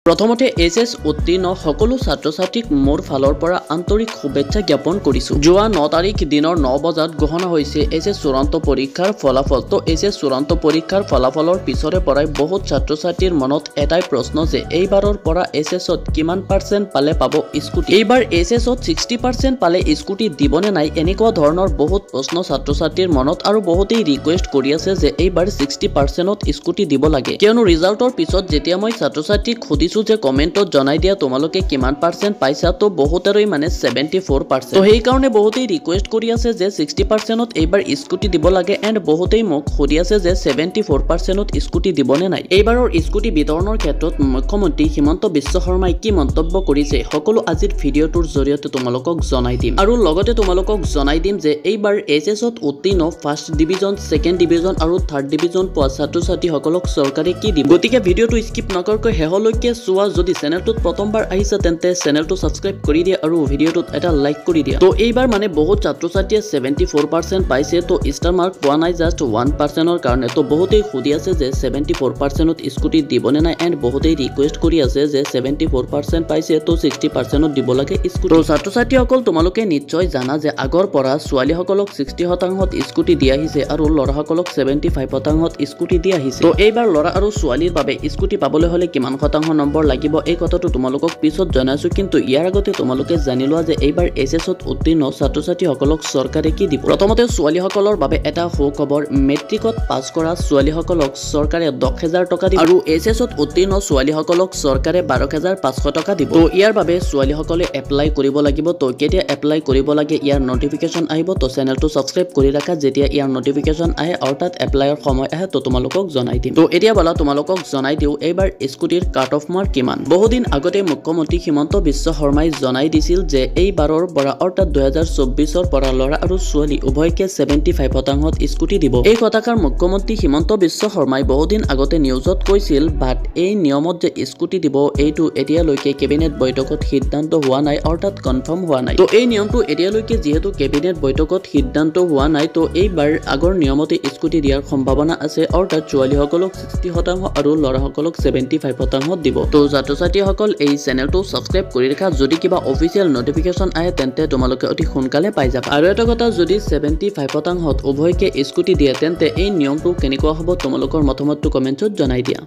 প্ৰথমতে এইচএছ উত্তীৰ্ণ সকলো ছাত্ৰ-ছাত্ৰীক মোৰ ফালৰ পৰা আন্তৰিক শুভেচ্ছা জ্ঞাপন কৰিছো। যোৱা 9 তাৰিখ দিনৰ 9 বজাত ঘোষণা হৈছে এইচএছ চূড়ান্ত পৰীক্ষাৰ ফলাফল। তো এইচএছ চূড়ান্ত পৰীক্ষাৰ ফলাফলৰ পিছৰে পৰাই বহুত ছাত্ৰ-ছাত্ৰীৰ মনত এটাই প্ৰশ্ন যে এইবাৰৰ পৰা এইচএছত কিমান পাৰ্চেণ্ট পালে পাব স্কুটি। এইবাৰ এইচএছত 60% পালে স্কুটি দিবনে নাই, এনেকুৱা ধৰণৰ বহুত প্ৰশ্ন ছাত্ৰ-ছাত্ৰীৰ মনত আৰু বহুতেই ৰিকুৱেষ্ট কৰি আছে যে এইবাৰ 60%ত স্কুটি দিব লাগে। কিয়নো ৰিজাল্টৰ পিছত যেতিয়া মই ছাত্ৰ-ছাত্ৰীক সুধিছো যে কমেণ্টত জনাই দিয়া তোমালোকে কিমান পাৰ্চেণ্ট পাইছা, তো বহুতৰে মানে 74%। তো সেইকাৰণে বহুতেই ৰিকুৱেষ্ট কৰি আছে যে 60%ত এইবাৰ স্কুটি দিব লাগে এণ্ড বহুতেই মোক সুধি আছে যে 74%ত স্কুটি দিবনে নাই। এইবাৰৰ স্কুটি বিতৰণৰ ক্ষেত্ৰত মুখ্যমন্ত্ৰী হিমন্ত বিশ্ব শৰ্মাই কি মন্তব্য কৰিছে সকলো আজিৰ ভিডিঅ'টোৰ জৰিয়তে তোমালোকক জনাই দিম। আৰু লগতে তোমালোকক জনাই দিম যে এইবাৰ এইচএছত উত্তীৰ্ণ ফাৰ্ষ্ট ডিভিজন, ছেকেণ্ড ডিভিজন আৰু থাৰ্ড ডিভিজন পোৱা ছাত্ৰ-ছাত্ৰীসকলক চৰকাৰে কি দিব। গতিকে ভিডিঅ'টো স্কিপ নকৰাকৈ শেষলৈকে চোৱা। যদি চেনেলটোত প্ৰথমবাৰ আহিছে তেন্তে চেনেলটো ছাবস্ক্ৰাইব কৰি দিয়া আৰু ভিডিঅ'টোত এটা লাইক কৰি দিয়া। তো এইবাৰ মানে বহুত ছাত্ৰ-ছাত্ৰীয়ে 74% পাইছে, তো ষ্টাৰ মাৰ্ক পোৱা নাই জাষ্ট 1%ৰ কাৰণে। তো বহুতেই সুধি আছে যে 74%ত স্কুটি দিবনে নাই এণ্ড বহুতেই ৰিকুৱেষ্ট কৰি আছে যে 74% পাইছে তো 60%ত দিব লাগে স্কুটি। তো ছাত্ৰ-ছাত্ৰীসকল তোমালোকে নিশ্চয় জানা যে আগৰ পৰা ছোৱালীসকলক 60%ত স্কুটি দি আহিছে আৰু ল'ৰাসকলক 75%ত স্কুটি দি আহিছে। তো এইবাৰ ল'ৰা আৰু ছোৱালীৰ বাবে স্কুটি পাবলৈ হ'লে কিমান শতাংশ নম্বৰ লাগিব এই কথাটো তোমালোকক পিছত জনাইছো, কিন্তু ইয়াৰ আগতে তোমালোকে জানি লোৱা যে এইবাৰ এইচএছত উত্তীৰ্ণ ছাত্ৰ-ছাত্ৰীসকলক চৰকাৰে কি দিব। প্ৰথমতে ছোৱালীসকলৰ বাবে এটা সুখবৰ, মেট্ৰিকত পাছ কৰা ছোৱালীসকলক চৰকাৰে 10,000 টকা দিব আৰু এইচএছত উত্তীৰ্ণ ছোৱালীসকলক চৰকাৰে 12,500 টকা দিব। তো ইয়াৰ বাবে ছোৱালীসকলে এপ্লাই কৰিব লাগিব। তো কেতিয়া এপ্লাই কৰিব লাগে ইয়াৰ নটিফিকেশ্যন আহিব, তো চেনেলটো ছাবস্ক্ৰাইব কৰি ৰাখা। যেতিয়া ইয়াৰ নটিফিকেশ্যন আহে অৰ্থাৎ এপ্লাইৰ সময় আহে তো তোমালোকক জনাই দিম। তো এতিয়া বলা তোমালোকক জনাই দিওঁ এইবাৰ স্কুটিৰ কাট অফ মাৰ্ক কিমান। বহুদিন আগতে মুখ্যমন্ত্ৰী হিমন্ত বিশ্ব শৰ্মাই জনাই দিছিল যে এইবাৰৰ পৰা অৰ্থাৎ 2024ৰ পৰা ল'ৰা আৰু ছোৱালী উভয়কে 75%ত স্কুটি দিব। এই কথাষাৰ মুখ্যমন্ত্ৰী হিমন্ত বিশ্ব শৰ্মাই বহুদিন আগতে নিউজত কৈছিল, বাট এই নিয়মত যে স্কুটি দিব এইটো এতিয়ালৈকে কেবিনেট বৈঠকত সিদ্ধান্ত হোৱা নাই, অৰ্থাৎ কনফাৰ্ম হোৱা নাই। তো এই নিয়মটো এতিয়ালৈকে যিহেতু কেবিনেট বৈঠকত সিদ্ধান্ত হোৱা নাই, তো এইবাৰ আগৰ নিয়মতে স্কুটি দিয়াৰ সম্ভাৱনা আছে, অৰ্থাৎ ছোৱালীসকলক 60% আৰু ল'ৰাসকলক 75%ত দিব। তো ছাত্ৰ-ছাত্ৰীসকল এই চেনেলটো ছাবস্ক্ৰাইব কৰি ৰাখা। যদি কিবা অফিচিয়েল নটিফিকেশ্যন আহে তেন্তে তোমালোকে অতি সোনকালে পাই যাবা। আৰু এটা কথা, যদি 75%ত উভয়কে স্কুটি দিয়ে তেন্তে এই নিয়মটো কেনেকুৱা হ'ব তোমালোকৰ মতামতটো কমেণ্টত জনাই দিয়া।